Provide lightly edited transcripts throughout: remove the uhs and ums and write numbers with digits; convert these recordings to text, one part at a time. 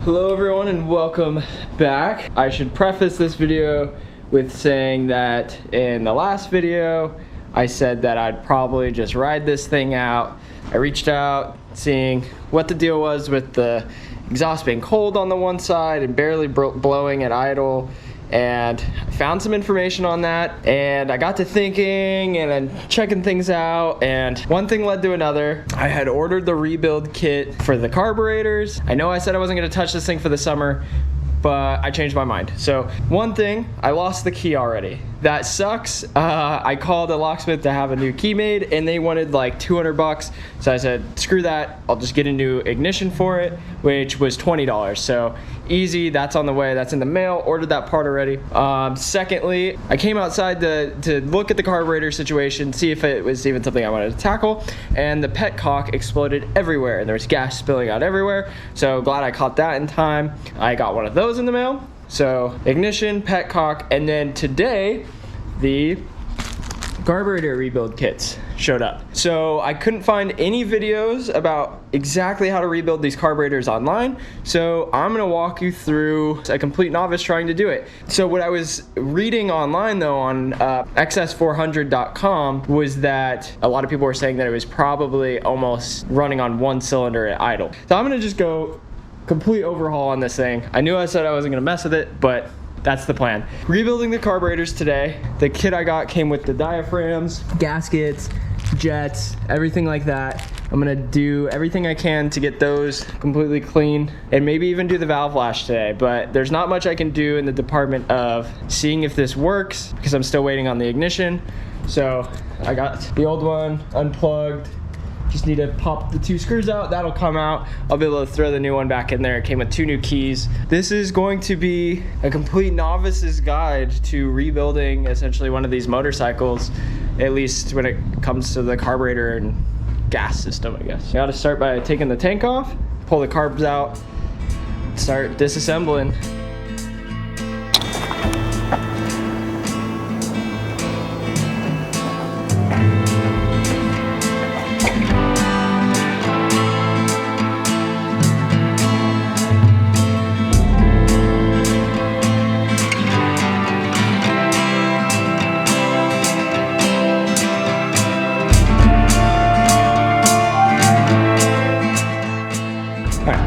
Hello everyone and welcome back. I should preface this video with saying that in the last video I said that I'd probably just ride this thing out. I reached out seeing what the deal was with the exhaust being cold on the one side and barely blowing at idle, and I found some information on that, and I got to thinking and then checking things out, and one thing led to another. I had ordered the rebuild kit for the carburetors. I know I said I wasn't going to touch this thing for the summer, but I changed my mind. So one thing, I lost the key already. That sucks. I called a locksmith to have a new key made and they wanted like 200 bucks. So I said, screw that, I'll just get a new ignition for it, which was $20. So easy, that's on the way, that's in the mail, ordered that part already. Secondly, I came outside to look at the carburetor situation, see if it was even something I wanted to tackle, and the petcock exploded everywhere and there was gas spilling out everywhere. So glad I caught that in time. I got one of those in the mail. So ignition, petcock, and then today the carburetor rebuild kits showed up. So I couldn't find any videos about exactly how to rebuild these carburetors online, so I'm gonna walk you through a complete novice trying to do it. So what I was reading online though on xs400.com was that a lot of people were saying that it was probably almost running on one cylinder at idle. So I'm gonna just go complete overhaul on this thing. I knew I said I wasn't gonna mess with it, but that's the plan. Rebuilding the carburetors today. The kit I got came with the diaphragms, gaskets, jets, everything like that. I'm gonna do everything I can to get those completely clean and maybe even do the valve lash today, but there's not much I can do in the department of seeing if this works because I'm still waiting on the ignition. So I got the old one unplugged. Just need to pop the two screws out, that'll come out. I'll be able to throw the new one back in there. It came with 2 new keys. This is going to be a complete novice's guide to rebuilding essentially one of these motorcycles, at least when it comes to the carburetor and gas system, I guess. You gotta start by taking the tank off, pull the carbs out, start disassembling.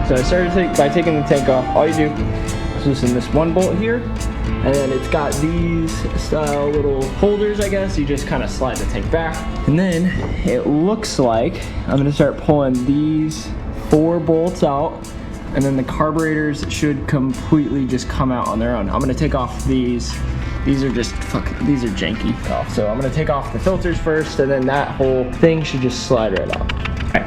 So I started by taking the tank off. All you do is loosen this one bolt here, and then it's got these style little holders, I guess. You just kind of slide the tank back. And then it looks like I'm gonna start pulling these 4 bolts out, and then the carburetors should completely just come out on their own. I'm gonna take off these. These are just these are janky off. So I'm gonna take off the filters first, and then that whole thing should just slide right off.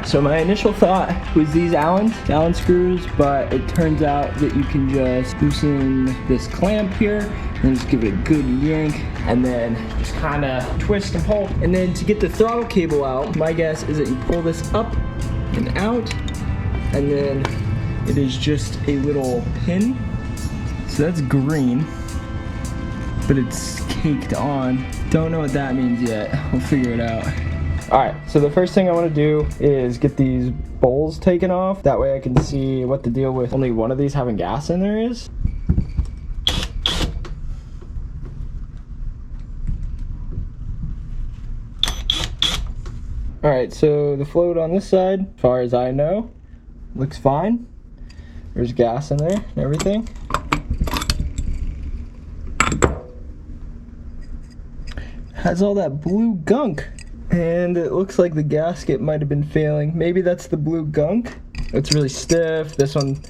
So my initial thought was these Allen screws, but it turns out that you can just loosen this clamp here and just give it a good yank and then just kind of twist and pull. And then to get the throttle cable out, my guess is that you pull this up and out, and then it is just a little pin. So that's green, but it's caked on. Don't know what that means yet. We'll figure it out. Alright, so the first thing I want to do is get these bowls taken off. That way I can see what the deal with only one of these having gas in there is. Alright, so the float on this side, as far as I know, looks fine. There's gas in there and everything. Has all that blue gunk. And it looks like the gasket might have been failing. Maybe that's the blue gunk. It's really stiff. This one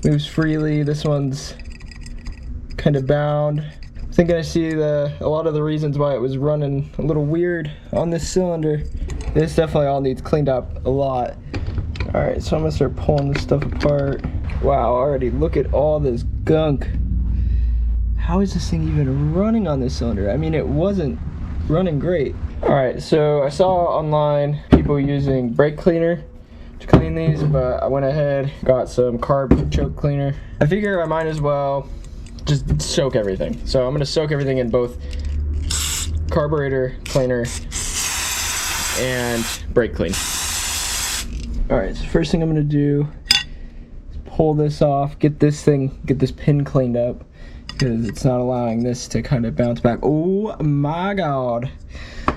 moves freely. This one's kind of bound. I think I see a lot of the reasons why it was running a little weird on this cylinder. This definitely all needs cleaned up a lot. Alright, so I'm gonna start pulling this stuff apart. Wow, already look at all this gunk. How is this thing even running on this cylinder? I mean, it wasn't running great. Alright, so I saw online people using brake cleaner to clean these, but I went ahead, got some carb choke cleaner. I figure I might as well just soak everything. So I'm gonna soak everything in both carburetor cleaner and brake clean. Alright, so first thing I'm gonna do is pull this off, get this pin cleaned up, because it's not allowing this to kind of bounce back. Oh my God.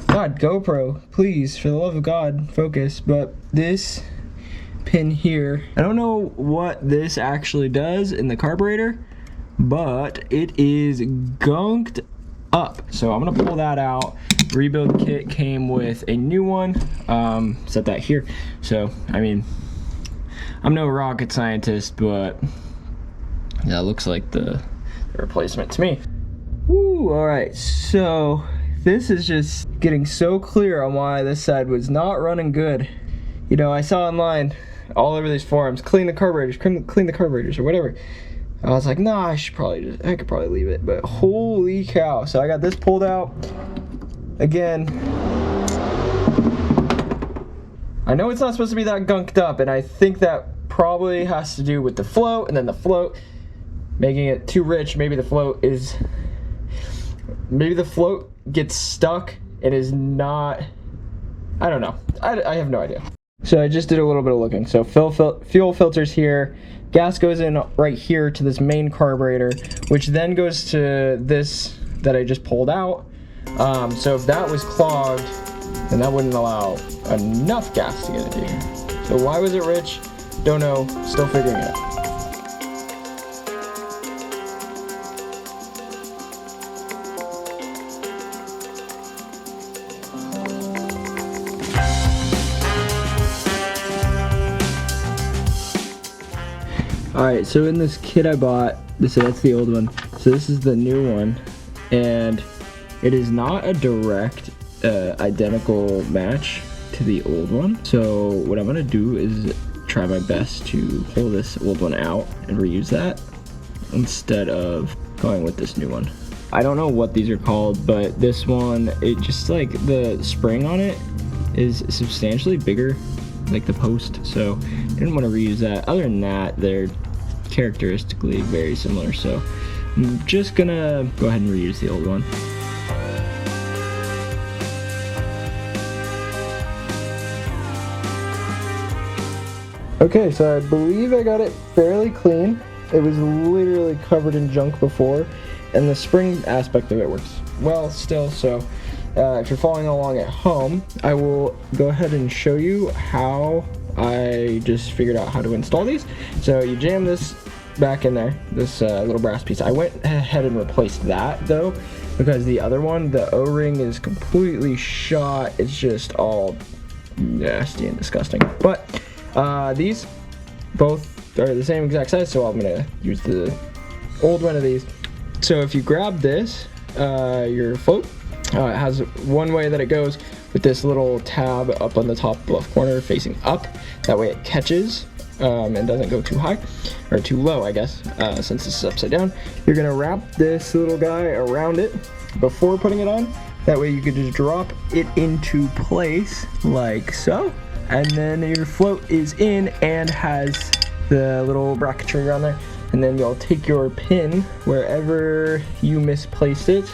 God, GoPro, please, for the love of God, focus. But this pin here, I don't know what this actually does in the carburetor, but it is gunked up. So I'm gonna pull that out. Rebuild kit came with a new one. Set that here. So, I mean, I'm no rocket scientist, but yeah, it looks like the replacement to me. Woo, all right, so this is just getting so clear on why this side was not running good. You know, I saw online all over these forums, clean the carburetors, clean the carburetors or whatever. I was like, nah, I could probably leave it, but holy cow. So I got this pulled out. Again, I know it's not supposed to be that gunked up, and I think that probably has to do with the float, and then the float making it too rich. Maybe the float gets stuck and is not, I don't know. I have no idea. So I just did a little bit of looking. So fuel filters here, gas goes in right here to this main carburetor, which then goes to this that I just pulled out. So if that was clogged, then that wouldn't allow enough gas to get into here. So why was it rich? Don't know, still figuring it out. Alright, so in this kit I bought, that's the old one, so this is the new one, and it is not a direct identical match to the old one. So what I'm going to do is try my best to pull this old one out and reuse that instead of going with this new one. I don't know what these are called, but this one, it just like the spring on it is substantially bigger, like the post, so I didn't want to reuse that. Other than that, they're characteristically very similar, so I'm just gonna go ahead and reuse the old one. Okay, so I believe I got it fairly clean. It was literally covered in junk before, and the spring aspect of it works well still, so if you're following along at home, I will go ahead and show you how I just figured out how to install these. So you jam this back in there, this little brass piece. I went ahead and replaced that though, because the other one, the O-ring is completely shot. It's just all nasty and disgusting. But these both are the same exact size, so I'm gonna use the old one of these. So if you grab this, your float, it has one way that it goes with this little tab up on the top left corner facing up. That way it catches and doesn't go too high, or too low, I guess, since this is upside down. You're gonna wrap this little guy around it before putting it on. That way you can just drop it into place like so. And then your float is in and has the little bracketry on there. And then you'll take your pin wherever you misplaced it,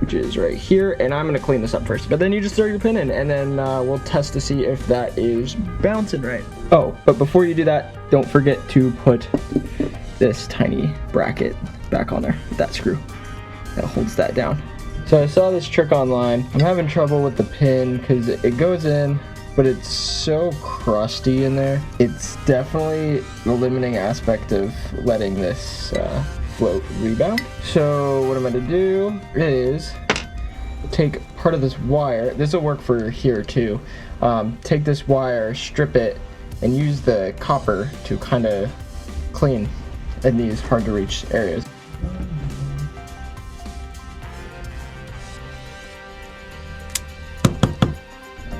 which is right here, and I'm gonna clean this up first. But then you just throw your pin in, and then we'll test to see if that is bouncing right. Oh, but before you do that, don't forget to put this tiny bracket back on there, that screw that holds that down. So I saw this trick online. I'm having trouble with the pin because it goes in, but it's so crusty in there. It's definitely the limiting aspect of letting this float rebound. So what I'm gonna do is take part of this wire. This will work for here too. Take this wire, strip it, and use the copper to kind of clean in these hard to reach areas.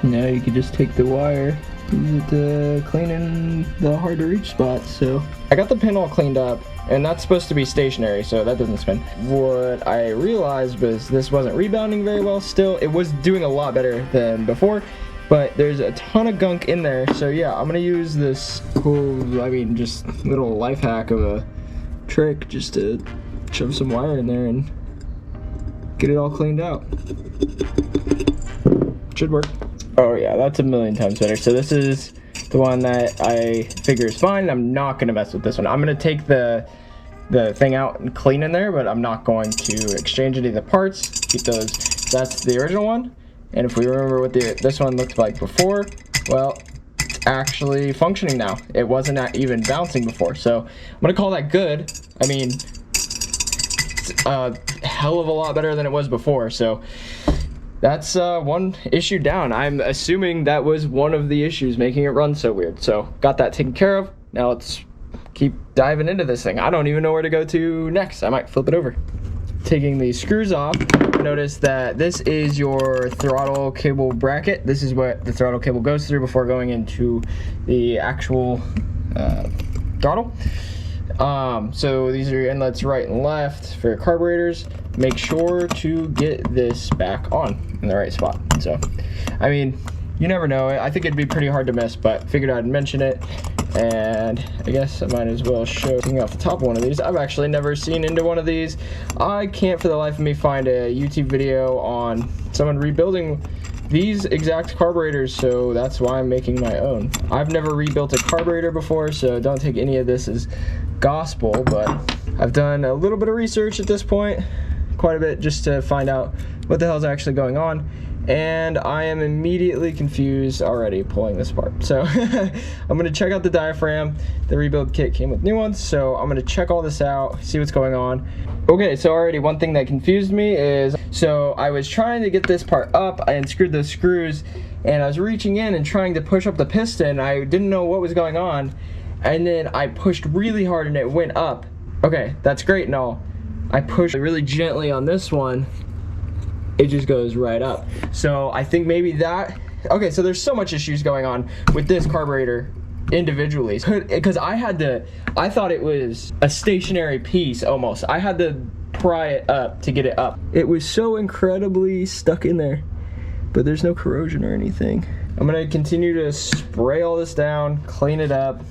Now you can just take the wire, use it to clean in the hard to reach spots. So I got the pin all cleaned up, and that's supposed to be stationary, so that doesn't spin. What I realized was this wasn't rebounding very well still. It was doing a lot better than before, but there's a ton of gunk in there. So yeah, I'm gonna use this cool, I mean, just little life hack of a trick just to shove some wire in there and get it all cleaned out. Should work. Oh yeah, that's a million times better. So this is the one that I figure is fine. I'm not gonna mess with this one. I'm gonna take the thing out and clean in there, but I'm not going to exchange any of the parts. Keep those. That's the original one. And if we remember what this one looked like before, well, it's actually functioning now. It wasn't even bouncing before, so I'm gonna call that good. I mean, it's a hell of a lot better than it was before, so that's one issue down. I'm assuming that was one of the issues making it run so weird. So got that taken care of. Now let's keep diving into this thing. I don't even know where to go to next. I might flip it over. Taking the screws off, notice that this is your throttle cable bracket. This is what the throttle cable goes through before going into the actual throttle. So these are your inlets right and left for your carburetors. Make sure to get this back on in the right spot. So, I mean, you never know. I think it'd be pretty hard to miss, but figured I'd mention it. And I guess I might as well show taking off the top of one of these. I've actually never seen into one of these. I can't for the life of me find a YouTube video on someone rebuilding these exact carburetors, so that's why I'm making my own. I've never rebuilt a carburetor before, so don't take any of this as gospel, but I've done a little bit of research at this point, quite a bit, just to find out what the hell is actually going on. And I am immediately confused already pulling this apart. So I'm gonna check out the diaphragm. The rebuild kit came with new ones, so I'm gonna check all this out, see what's going on. Okay, so already one thing that confused me is, so I was trying to get this part up, I unscrewed those screws, and I was reaching in and trying to push up the piston. I didn't know what was going on, and then I pushed really hard and it went up. Okay, that's great and all. I pushed really gently on this one, it just goes right up. So I think maybe that, okay, so there's so much issues going on with this carburetor individually, because I thought it was a stationary piece almost. I had to pry it up to get it up. It was so incredibly stuck in there, but there's no corrosion or anything. I'm gonna continue to spray all this down, clean it up,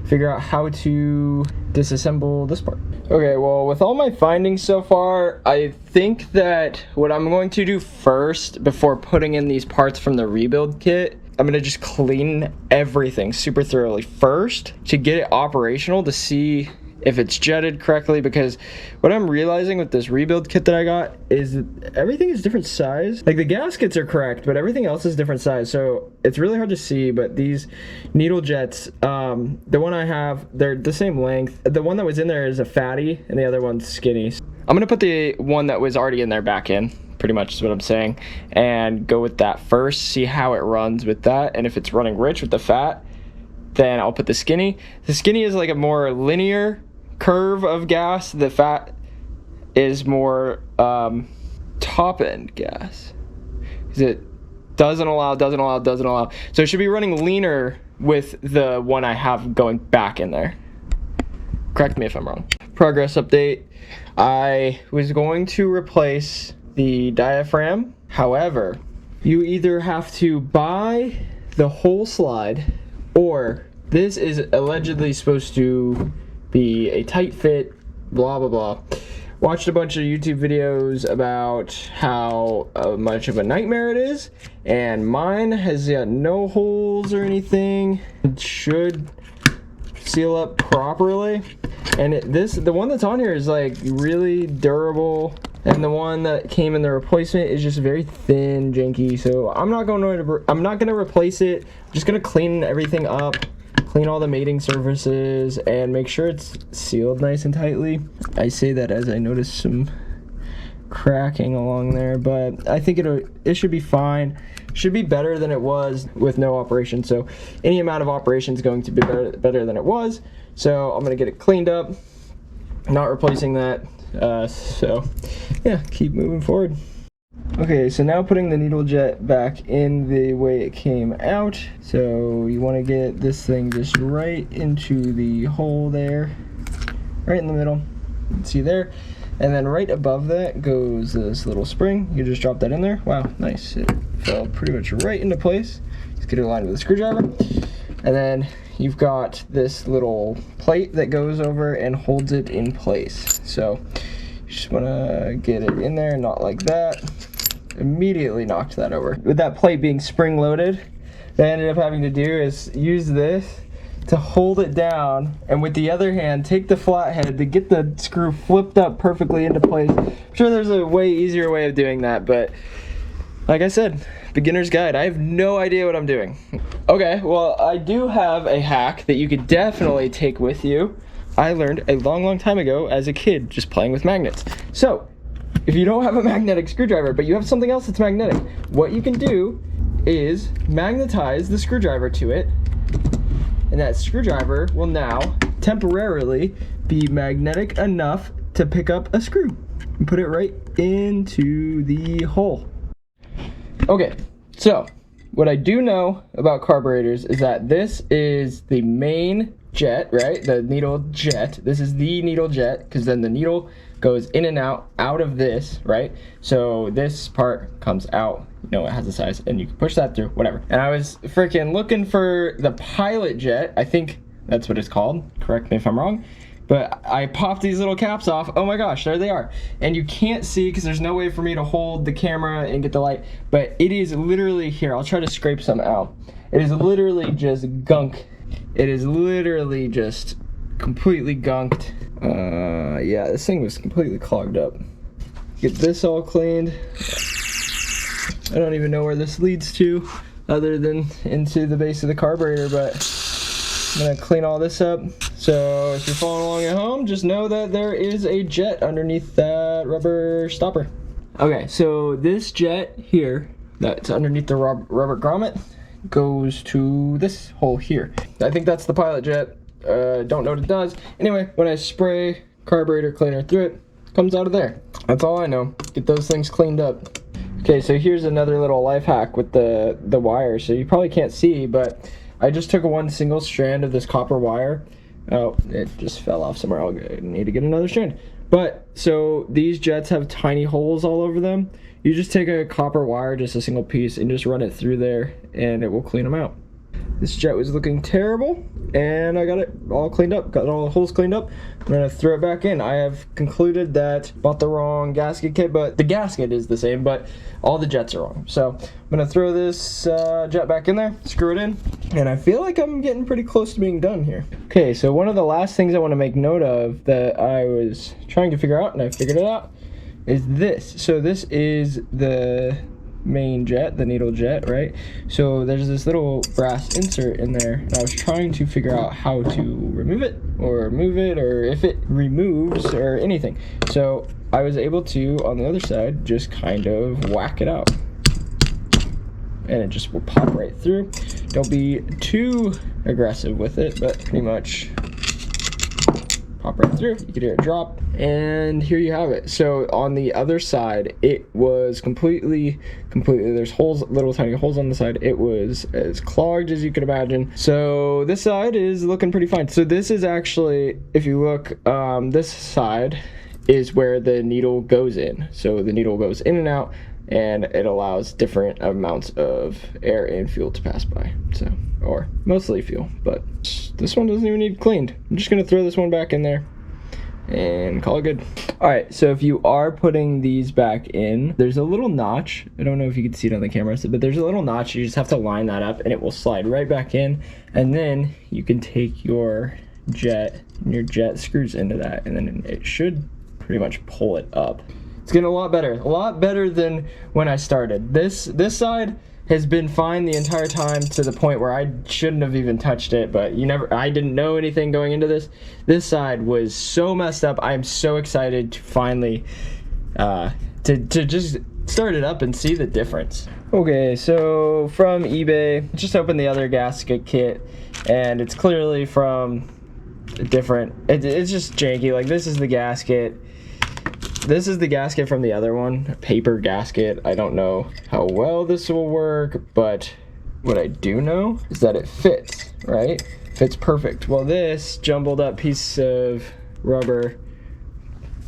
figure out how to disassemble this part. Okay, well, with all my findings so far, I think that what I'm going to do first, before putting in these parts from the rebuild kit, I'm gonna just clean everything super thoroughly first to get it operational, to see if it's jetted correctly, because what I'm realizing with this rebuild kit that I got is that everything is different size. Like, the gaskets are correct, but everything else is different size, so it's really hard to see. But these needle jets, the one I have, they're the same length. The one that was in there is a fatty, and the other one's skinny. I'm gonna put the one that was already in there back in, pretty much is what I'm saying, and go with that first, see how it runs with that, and if it's running rich with the fat, then I'll put the skinny. The skinny is like a more linear curve of gas. The fat is more top end gas, because it doesn't allow. So it should be running leaner with the one I have going back in there. Correct me if I'm wrong. Progress update. I was going to replace the diaphragm. However, you either have to buy the whole slide, or this is allegedly supposed to be a tight fit, blah blah blah. Watched a bunch of YouTube videos about how much of a nightmare it is, and mine has got no holes or anything. It should seal up properly, and the one that's on here is like really durable, and the one that came in the replacement is just very thin, janky. So I'm not going to replace it. I'm just going to clean everything up, clean all the mating surfaces, and make sure it's sealed nice and tightly. I say that as I notice some cracking along there, but I think it should be fine. Should be better than it was with no operation. So any amount of operation is going to be better than it was. So I'm gonna get it cleaned up, not replacing that. So yeah, keep moving forward. Okay, so now putting the needle jet back in the way it came out. So you want to get this thing just right into the hole there, right in the middle. You can see there. And then right above that goes this little spring. You just drop that in there. Wow, nice. It fell pretty much right into place. Just get it aligned with a screwdriver. And then you've got this little plate that goes over and holds it in place. So you just want to get it in there, not like that. Immediately knocked that over. With that plate being spring loaded, that I ended up having to do is use this to hold it down, and with the other hand take the flathead to get the screw flipped up perfectly into place. I'm sure there's a way easier way of doing that, but like I said, beginner's guide. I have no idea what I'm doing. Okay, well, I do have a hack that you could definitely take with you. I learned a long time ago as a kid just playing with magnets. So if you don't have a magnetic screwdriver but you have something else that's magnetic, what you can do is magnetize the screwdriver to it, and that screwdriver will now temporarily be magnetic enough to pick up a screw and put it right into the hole. Okay, so what I do know about carburetors is that this is the main jet, right? The needle jet. This is the needle jet, because then the needle goes in and out of this, right? So this part comes out, you know, it has a size, and you can push that through, whatever. And I was freaking looking for the pilot jet, I think that's what it's called, correct me if I'm wrong, but I popped these little caps off. Oh my gosh, there they are. And you can't see because there's no way for me to hold the camera and get the light, but it is literally here. I'll try to scrape some out. It is literally just gunk. It is literally just completely gunked. Yeah, this thing was completely clogged up. Get this all cleaned. I don't even know where this leads to other than into the base of the carburetor, but I'm gonna clean all this up. So if you're following along at home, just know that there is a jet underneath that rubber stopper. Okay, so this jet here that's underneath the rubber grommet goes to this hole here. I think that's the pilot jet. Don't know what it does. Anyway, when I spray carburetor cleaner through it, it comes out of there. That's all I know. Get those things cleaned up. Okay, so here's another little life hack with the wire. So you probably can't see, but I just took one single strand of this copper wire. Oh, it just fell off somewhere. I'll need to get another strand. But, so these jets have tiny holes all over them. You just take a copper wire, just a single piece, and just run it through there, and it will clean them out. This jet was looking terrible, and I got it all cleaned up, got all the holes cleaned up. I'm gonna throw it back in. I have concluded that I bought the wrong gasket kit, but the gasket is the same, but all the jets are wrong. So I'm gonna throw this jet back in there, screw it in, and I feel like I'm getting pretty close to being done here. Okay, so one of the last things I wanna make note of that I was trying to figure out, and I figured it out, is this. So this is the main jet, the needle jet, right? So there's this little brass insert in there, and I was trying to figure out how to remove it or move it, or if it removes or anything. So I was able to, on the other side, just kind of whack it out, and it just will pop right through. Don't be too aggressive with it, but pretty much pop right through. You can hear it drop, and here you have it. So on the other side, it was completely, there's holes, little tiny holes on the side. It was as clogged as you could imagine. So this side is looking pretty fine. So this is actually, if you look, this side is where the needle goes in. So the needle goes in and out, and it allows different amounts of air and fuel to pass by. So, or mostly fuel, but this one doesn't even need cleaned. I'm just gonna throw this one back in there and call it good. All right, so if you are putting these back in, there's a little notch. I don't know if you can see it on the camera, but there's a little notch. You just have to line that up and it will slide right back in. And then you can take your jet, and your jet screws into that, and then it should pretty much pull it up. It's getting a lot better than when I started. This side has been fine the entire time, to the point where I shouldn't have even touched it, but I didn't know anything going into this. This side was so messed up. I'm so excited to finally to just start it up and see the difference. Okay, so from eBay, just opened the other gasket kit, and it's clearly from a different, it's just janky. Like, this is the gasket. This is the gasket from the other one, a paper gasket. I don't know how well this will work, but what I do know is that it fits, right? Fits perfect. Well, this jumbled up piece of rubber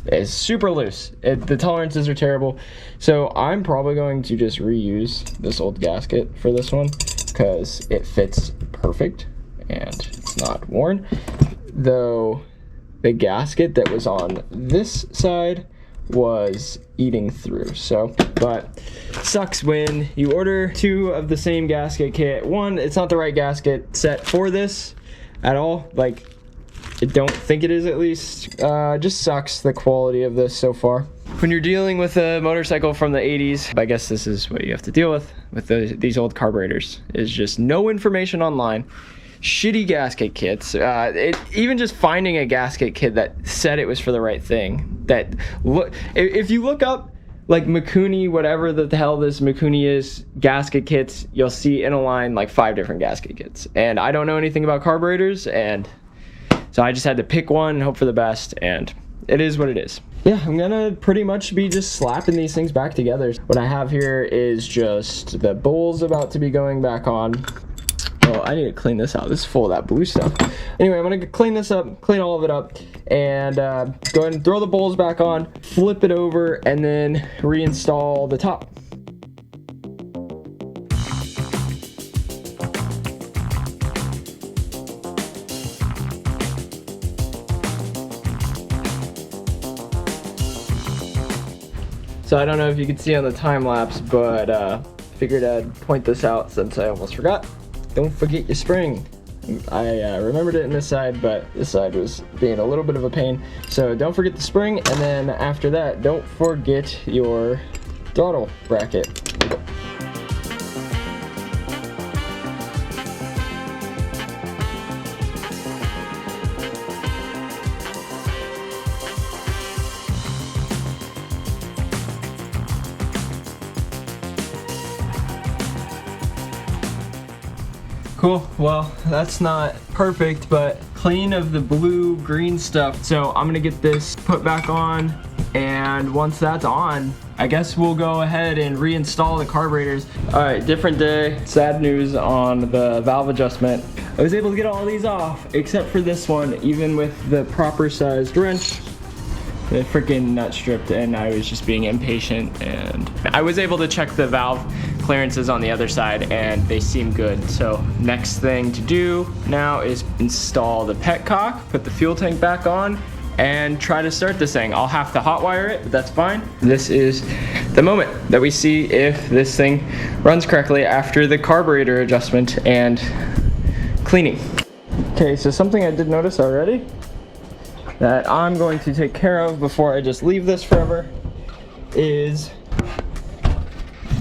is super loose. The tolerances are terrible. So I'm probably going to just reuse this old gasket for this one, because it fits perfect and it's not worn. Though the gasket that was on this side was eating through. So, but sucks when you order 2 of the same gasket kit. One, it's not the right gasket set for this at all. Like, I don't think it is, at least. Just sucks, the quality of this so far. When you're dealing with a motorcycle from the 80s, I guess this is what you have to deal with these old carburetors, is just no information online. Shitty gasket kits. Even just finding a gasket kit that said it was for the right thing. That look, if you look up like Mikuni, whatever the hell this Mikuni is, gasket kits, you'll see in a line like 5 different gasket kits. And I don't know anything about carburetors, and so I just had to pick one and hope for the best, and it is what it is. Yeah, I'm gonna pretty much be just slapping these things back together. What I have here is just the bowls about to be going back on. Oh, I need to clean this out. This is full of that blue stuff. Anyway, I'm gonna clean this up, clean all of it up, and go ahead and throw the bowls back on, flip it over, and then reinstall the top. So I don't know if you can see on the time lapse, but figured I'd point this out since I almost forgot. Don't forget your spring. I remembered it in this side, but this side was being a little bit of a pain. So don't forget the spring, and then after that, don't forget your throttle bracket. Cool, well, that's not perfect, but clean of the blue green stuff. So I'm gonna get this put back on, and once that's on, I guess we'll go ahead and reinstall the carburetors. All right, different day. Sad news on the valve adjustment. I was able to get all these off, except for this one, even with the proper sized wrench. The freaking nut stripped, and I was just being impatient, and I was able to check the valve clearances on the other side, and they seem good. So next thing to do now is install the petcock, put the fuel tank back on, and try to start this thing. I'll have to hotwire it, but that's fine. This is the moment that we see if this thing runs correctly after the carburetor adjustment and cleaning. Okay, so something I did notice already that I'm going to take care of before I just leave this forever is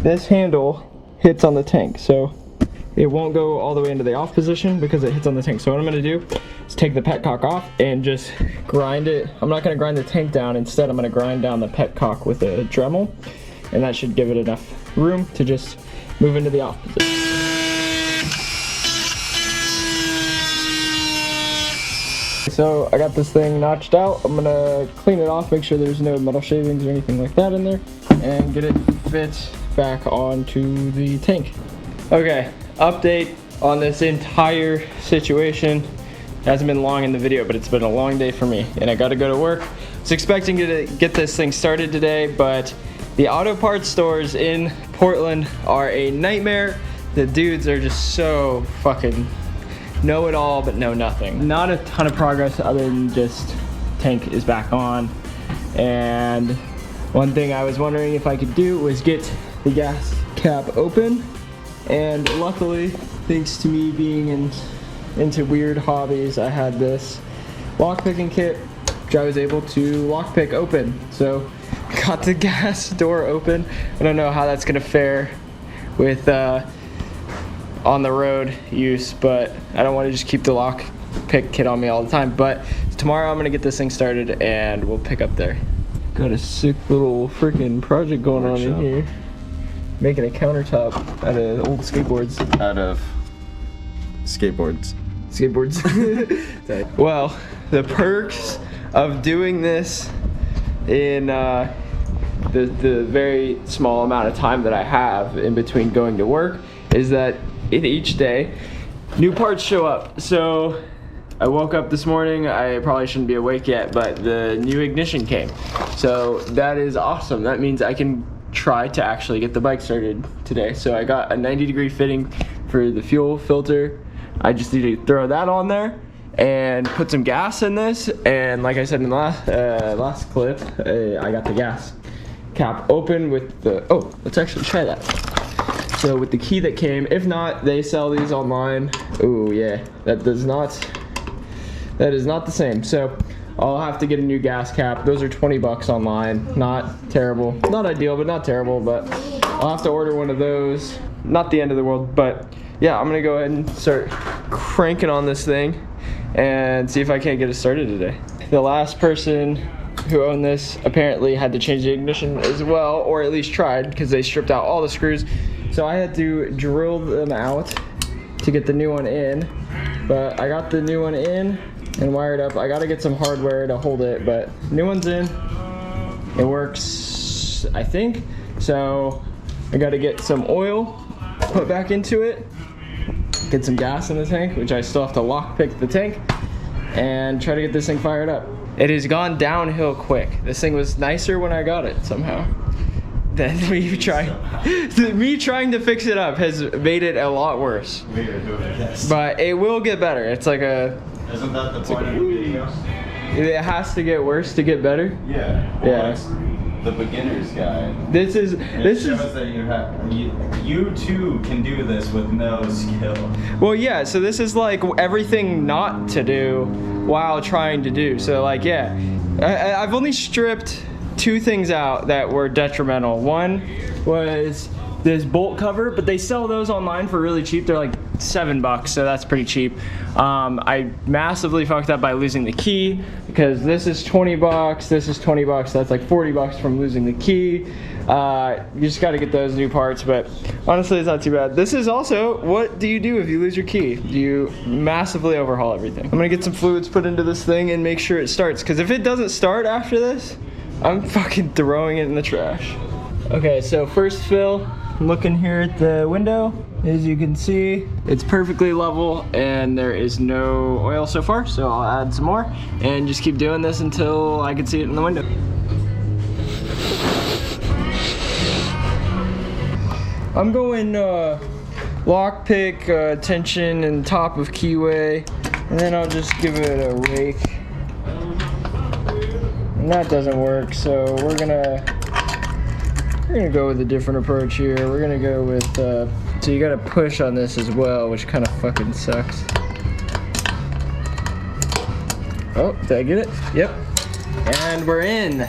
this handle hits on the tank, so it won't go all the way into the off position because it hits on the tank. So what I'm gonna do is take the petcock off and just grind it. I'm not gonna grind the tank down, instead I'm gonna grind down the petcock with a Dremel, and that should give it enough room to just move into the off position. So I got this thing notched out. I'm gonna clean it off, make sure there's no metal shavings or anything like that in there, and get it fit back onto the tank. Okay, update on this entire situation. It hasn't been long in the video, but it's been a long day for me, and I gotta go to work. I was expecting to get this thing started today, but the auto parts stores in Portland are a nightmare. The dudes are just so fucking know it all but know nothing. Not a ton of progress other than just tank is back on, and one thing I was wondering if I could do was get the gas cap open, and luckily, thanks to me being into weird hobbies, I had this lockpicking kit which I was able to lockpick open. So got the gas door open. I don't know how that's gonna fare with on the road use, but I don't want to just keep the lock pick kit on me all the time. But tomorrow I'm gonna get this thing started and we'll pick up there. Got a sick little freaking project going on in here. Making a countertop out of old skateboards. Out of skateboards. Skateboards. Well, the perks of doing this in the very small amount of time that I have in between going to work is that in each day, new parts show up. So I woke up this morning, I probably shouldn't be awake yet, but the new ignition came. So that is awesome. That means I can try to actually get the bike started today. So I got a 90-degree fitting for the fuel filter. I just need to throw that on there, and put some gas in this. And like I said in the last clip, I got the gas cap open with the, oh, let's actually try that. So with the key that came, if not, they sell these online. Ooh, yeah, that is not the same. So I'll have to get a new gas cap. Those are 20 bucks online. Not terrible, not ideal, but not terrible, but I'll have to order one of those. Not the end of the world, but yeah, I'm gonna go ahead and start cranking on this thing and see if I can't get it started today. The last person who owned this apparently had to change the ignition as well, or at least tried, because they stripped out all the screws. So I had to drill them out to get the new one in, but I got the new one in and wired up. I gotta get some hardware to hold it, but new one's in. It works, I think. So I gotta get some oil put back into it, get some gas in the tank, which I still have to lockpick the tank, and try to get this thing fired up. It has gone downhill quick. This thing was nicer when I got it somehow. Then me trying to fix it up has made it a lot worse. But it will get better. It's like a... Isn't that the point of the video? It has to get worse to get better? Yeah. Yeah. The beginner's guide. This is that you too can do this with no skill. Well, yeah, so this is like everything not to do while trying to do. So like, yeah, I've only stripped 2 things out that were detrimental. One was this bolt cover, but they sell those online for really cheap. They're like $7, so that's pretty cheap. I massively fucked up by losing the key, because this is 20 bucks, this is 20 bucks, that's like 40 bucks from losing the key. You just got to get those new parts, but honestly, it's not too bad. This is also, what do you do if you lose your key? You massively overhaul everything. I'm gonna get some fluids put into this thing and make sure it starts, because if it doesn't start after this, I'm fucking throwing it in the trash. Okay, so first fill, looking here at the window, as you can see, it's perfectly level and there is no oil so far, so I'll add some more and just keep doing this until I can see it in the window. I'm going lockpick, tension, and top of keyway, and then I'll just give it a rake. And that doesn't work, so we're gonna go with a different approach here. We're gonna go with, so you gotta push on this as well, which kind of fucking sucks. Oh, did I get it? Yep. And we're in.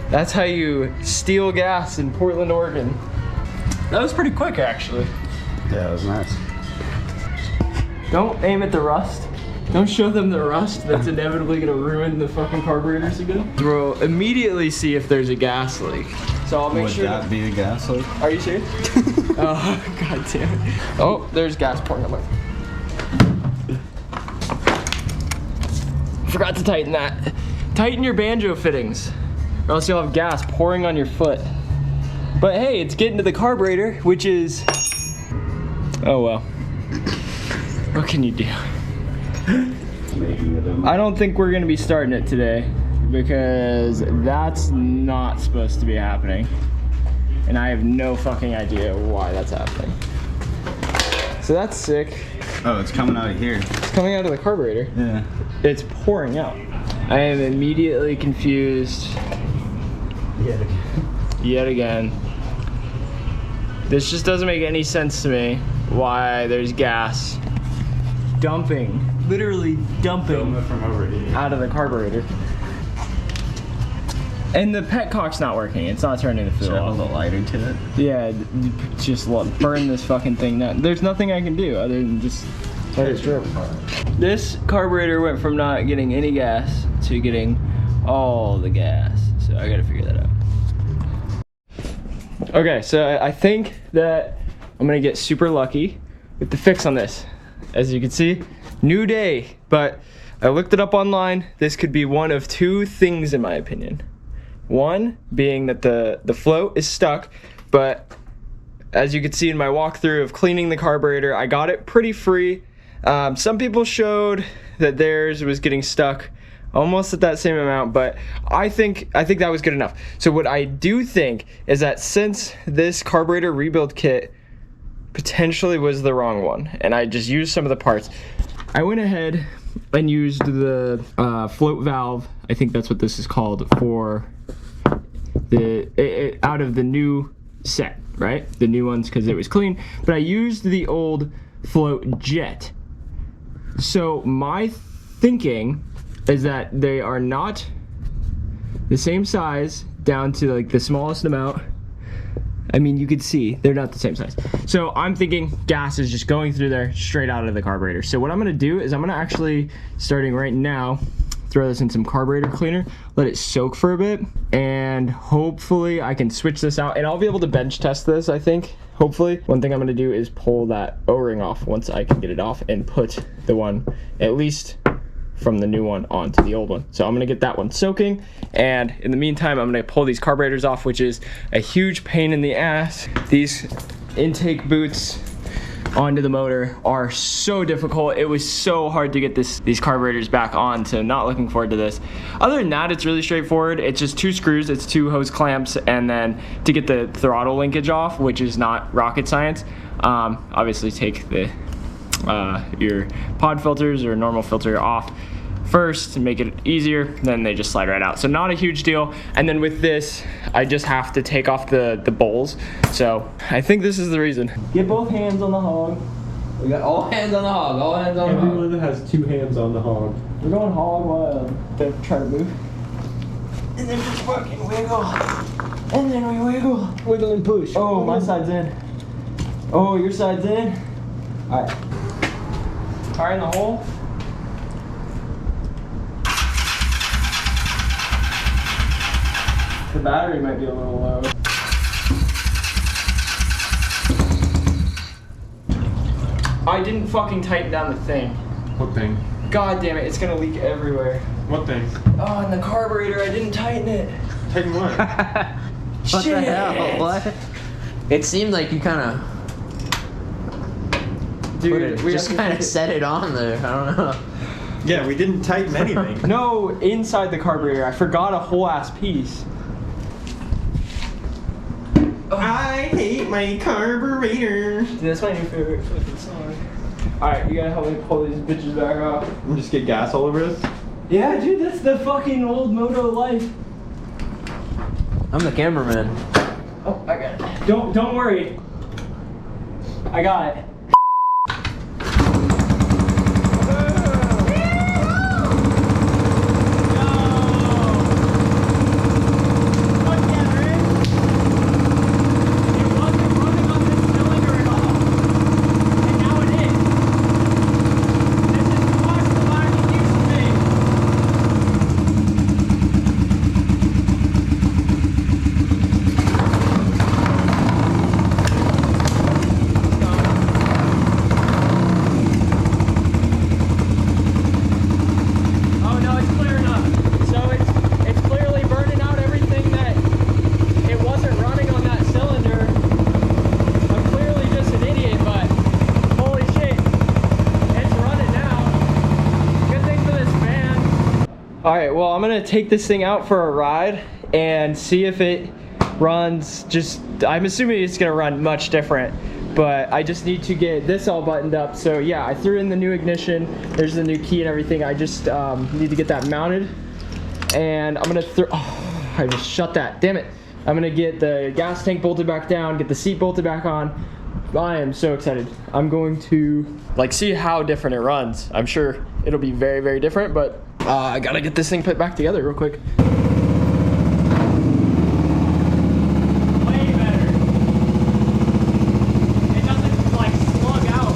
That's how you steal gas in Portland, Oregon. That was pretty quick, actually. Yeah, it was nice. Don't aim at the rust. Don't show them the rust that's inevitably gonna ruin the fucking carburetors again. We'll immediately see if there's a gas leak. So I'll make sure. Would that be a gas leak? Are you serious? Oh, god damn it. Oh, there's gas pouring on my... Forgot to tighten that. Tighten your banjo fittings, or else you'll have gas pouring on your foot. But hey, it's getting to the carburetor, which is... Oh well. What can you do? I don't think we're gonna be starting it today, because that's not supposed to be happening. And I have no fucking idea why that's happening. So that's sick. Oh, it's coming out of here. It's coming out of the carburetor. Yeah. It's pouring out. I am immediately confused. Yet again. This just doesn't make any sense to me why there's gas dumping, literally dumping from over here out of the carburetor. And the petcock's not working. It's not turning the fuel off. A little lighter to it. Yeah, just burn this fucking thing down. There's nothing I can do other than just let it drip. This carburetor went from not getting any gas to getting all the gas. So I gotta figure that out. Okay, so I think that I'm gonna get super lucky with the fix on this. As you can see, new day, but I looked it up online. This could be one of 2 things in my opinion. One being that the float is stuck, but as you can see in my walkthrough of cleaning the carburetor, I got it pretty free. Some people showed that theirs was getting stuck almost at that same amount, but I think that was good enough. So what I do think is that since this carburetor rebuild kit potentially was the wrong one, and I just used some of the parts, I went ahead and used the float valve, I think that's what this is called, for the out of the new set, right? The new ones, because it was clean. But I used the old float jet. So my thinking is that they are not the same size down to like the smallest amount. I mean, you could see they're not the same size. So I'm thinking gas is just going through there straight out of the carburetor. So what I'm gonna do is I'm gonna actually, starting right now, throw this in some carburetor cleaner, let it soak for a bit, and hopefully I can switch this out and I'll be able to bench test this, I think, hopefully. One thing I'm gonna do is pull that O-ring off once I can get it off and put the one, at least from the new one onto the old one. So I'm gonna get that one soaking, and in the meantime I'm gonna pull these carburetors off, which is a huge pain in the ass. These intake boots onto the motor are so difficult. It was so hard to get these carburetors back on, so not looking forward to this. Other than that, it's really straightforward. It's just 2 screws, it's 2 hose clamps, and then to get the throttle linkage off, which is not rocket science, obviously take the your pod filters or normal filter off first to make it easier, then they just slide right out. So not a huge deal. And then with this, I just have to take off the bowls. So I think this is the reason. Get both hands on the hog. We got all hands on the hog, all hands on the hog. Everyone has 2 hands on the hog. We're going hog wild. Don't try to move. And then just fucking wiggle. And then we wiggle. Wiggle and push. Oh, my side's in. Oh, your side's in. All right. Tire in the hole. The battery might be a little low. I didn't fucking tighten down the thing. What thing? God damn it, it's gonna leak everywhere. What thing? Oh, and the carburetor, I didn't tighten it. Tighten what? What Shit. the hell? What? It seemed like you kind of just kind of set it on there. I don't know. Yeah, we didn't tighten anything. No, inside the carburetor. I forgot a whole ass piece. I hate my carburetor. Dude, that's my new favorite fucking song. Alright, you gotta help me pull these bitches back off. And just get gas all over us? Yeah, dude, that's the fucking old moto life. I'm the cameraman. Oh, I got it. Don't worry. I got it. Alright, well, I'm gonna take this thing out for a ride and see if it runs just, I'm assuming it's gonna run much different, but I just need to get this all buttoned up. So yeah, I threw in the new ignition, there's the new key and everything. I just need to get that mounted, and I'm gonna oh, I just shut that, damn it. I'm gonna get the gas tank bolted back down, get the seat bolted back on. I am so excited. I'm going to like see how different it runs. I'm sure it'll be very, very different, but I gotta get this thing put back together real quick. Way better. It doesn't like slug out.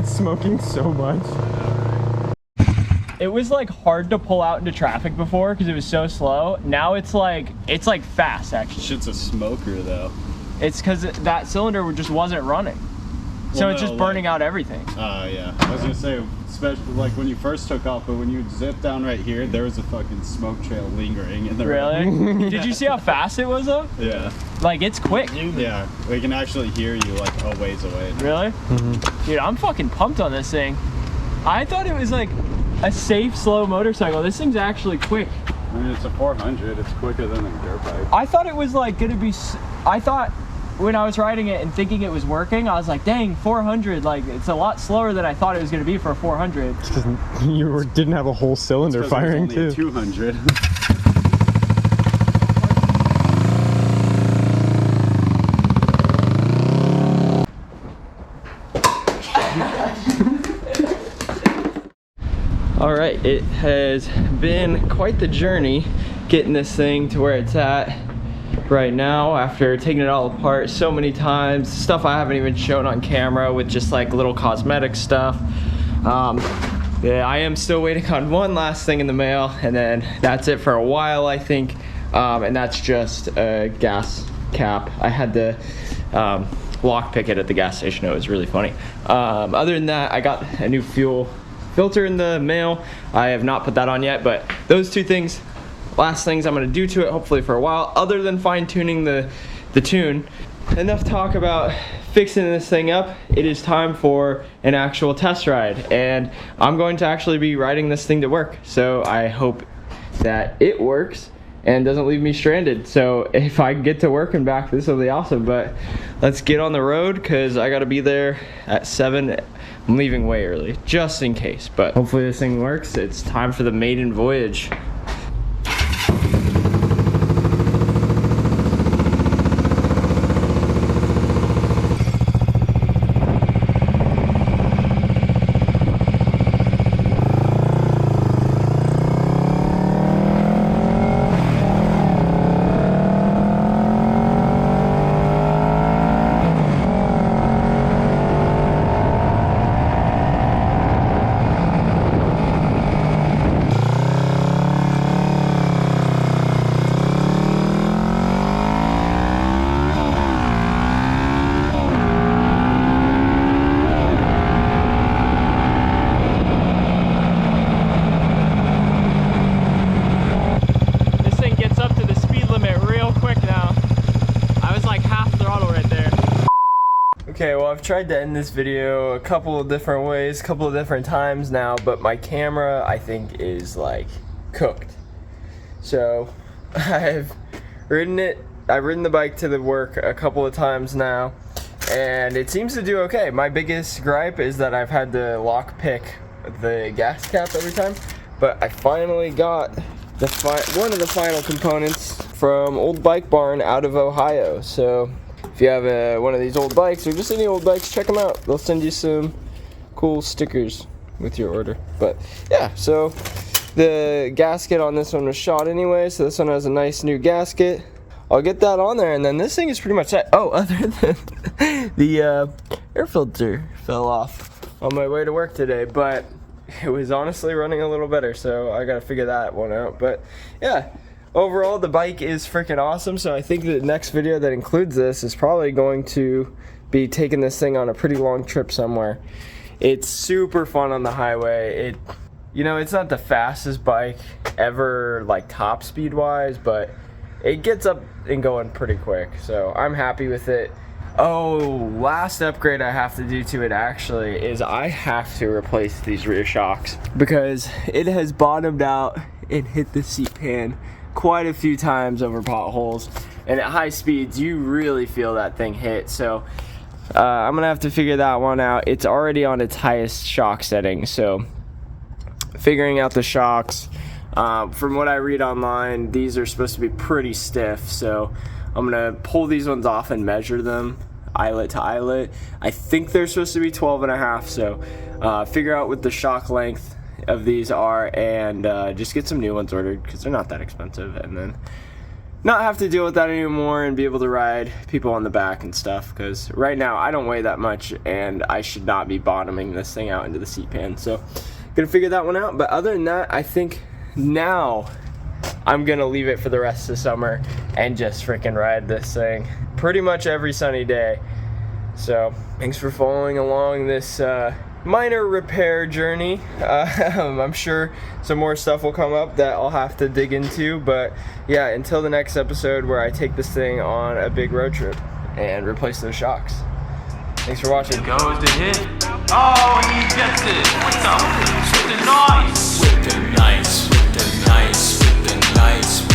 Smoking so much. It was like hard to pull out into traffic before because it was so slow. Now it's like fast actually. Shit's a smoker though. It's because that cylinder just wasn't running. So Well, it's no, just burning out everything. Yeah. I was gonna say, especially like when you first took off, but when you zip down right here, there was a fucking smoke trail lingering in the Really? Did you see how fast it was though? Yeah. Like it's quick. Yeah. We can actually hear you like a ways away. Really? Dude, I'm fucking pumped on this thing. I thought it was like a safe, slow motorcycle. This thing's actually quick. I mean, it's a 400. It's quicker than a dirt bike. I thought it was like gonna be. I thought when I was riding it and thinking it was working, I was like, dang, 400. Like it's a lot slower than I thought it was gonna be for a 400. Because you didn't have a whole cylinder firing only a too. 200. All right, it has been quite the journey getting this thing to where it's at right now after taking it all apart so many times. Stuff I haven't even shown on camera with just like little cosmetic stuff. Yeah, I am still waiting on one last thing in the mail, and then that's it for a while, I think. And that's just a gas cap. I had to lockpick it at the gas station. It was really funny. Other than that, I got a new fuel filter in the mail. I have not put that on yet, but those two things, last things I'm going to do to it, hopefully for a while, other than fine-tuning the tune. Enough talk about fixing this thing up. It is time for an actual test ride, and I'm going to actually be riding this thing to work, so I hope that it works and doesn't leave me stranded. So if I get to work and back, this will be awesome. But let's get on the road because I got to be there at 7. I'm leaving way early just in case, but hopefully this thing works. It's time for the maiden voyage. Okay, well I've tried to end this video a couple of different ways, a couple of different times now, but my camera I think is like cooked. So I've ridden the bike to the work a couple of times now, and it seems to do okay. My biggest gripe is that I've had to lock pick the gas cap every time, but I finally got one of the final components from Old Bike Barn out of Ohio. So if you have one of these old bikes, or just any old bikes, check them out. They'll send you some cool stickers with your order. But yeah, so the gasket on this one was shot anyway, so this one has a nice new gasket. I'll get that on there, and then this thing is pretty much set. Oh, other than the air filter fell off on my way to work today, but it was honestly running a little better, so I gotta figure that one out. But yeah, overall the bike is freaking awesome, so I think the next video that includes this is probably going to be taking this thing on a pretty long trip somewhere. It's super fun on the highway. You know, it's not the fastest bike ever, like top speed wise, but it gets up and going pretty quick, so I'm happy with it. Oh, last upgrade I have to do to it actually is I have to replace these rear shocks because it has bottomed out and hit the seat pan quite a few times over potholes, and at high speeds you really feel that thing hit. So I'm gonna have to figure that one out. It's already on its highest shock setting, so figuring out the shocks. From what I read online, these are supposed to be pretty stiff, so I'm gonna pull these ones off and measure them eyelet to eyelet. I think they're supposed to be 12.5, so figure out what the shock length of these are, and just get some new ones ordered because they're not that expensive, and then not have to deal with that anymore and be able to ride people on the back and stuff, because right now I don't weigh that much and I should not be bottoming this thing out into the seat pan. So gonna figure that one out. But other than that, I think now I'm gonna leave it for the rest of the summer and just freaking ride this thing pretty much every sunny day. So thanks for following along this minor repair journey. I'm sure some more stuff will come up that I'll have to dig into, but yeah, until the next episode where I take this thing on a big road trip and replace those shocks. Thanks for watching. Goes to hit. Oh, he gets it. With the nice. With the nice. With the nice. With the nice.